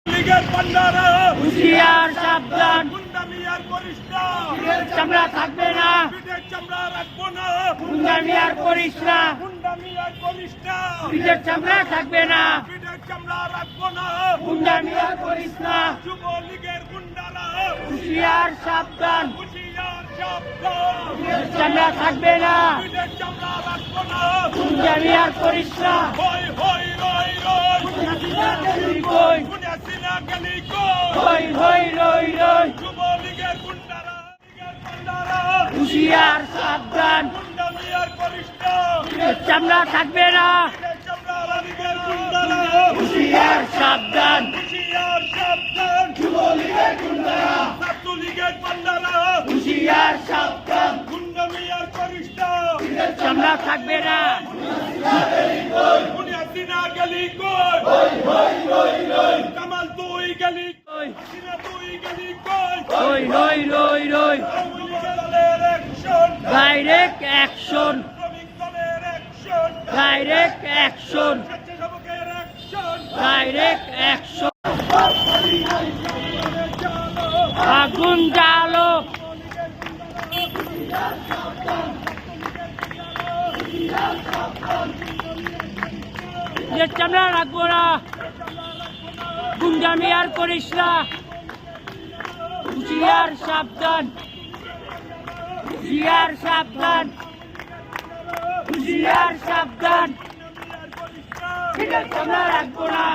লীগের পান্ডারা হুঁশিয়ার সাবধান, গুন্ডামি আর করিস না, পিঠের চামড়া থাকবে না, পিঠের চামড়া রাখবো না, গুন্ডামি আর করিস না, গুন্ডামি আর করিস না, পিঠের চামড়া থাকবে না, পিঠের চামড়া রাখবো না, গুন্ডামি আর করিস না, যুবলীগের গুন্ডারা হুঁশিয়ার সাবধান, হুঁশিয়ার সাবধান, পিঠের চামড়া থাকবে না, পিঠের চামড়া রাখবো না, গুন্ডামি আর করিস না, হই হই রই রই, কই হাসিনা গেলি কই, হই হই রই রই, যুবলীগের গুন্ডারা, লীগের পান্ডারা হুঁশিয়ার সাবধান, গুন্ডামি আর করিস না, পিঠের চামড়া থাকবে না, পিঠের চামড়া লীগের গুন্ডারা হুঁশিয়ার সাবধান, হুঁশিয়ার সাবধান, যুবলীগের গুন্ডারা, ছাত্রলীগের পান্ডারা হুঁশিয়ার সাবধান, গুন্ডামি আর করিস না, পিঠের চামড়া থাকবে না, হাসিনা গেলি কই, কামাল তুই গেলি কই হাসিনা তুই গেলি কই, রই রই রই রই, আওয়ামী লীগের দলের অ্যাকশন, ডাইরেক্ট অ্যাকশন, শ্রমিক দলের অ্যাকশন, ডাইরেক্ট অ্যাকশন, স্বেচ্ছাসেবকের অ্যাকশন, ডাইরেক্ট অ্যাকশন, আগুন জ্বালো, যে চামড়া রাখবো না, গুন্ডামি আর করিস না, হুঁশিয়ার সাবধান, হুঁশিয়ার সাবধান, হুঁশিয়ার সাবধান, চামড়া রাখবো না,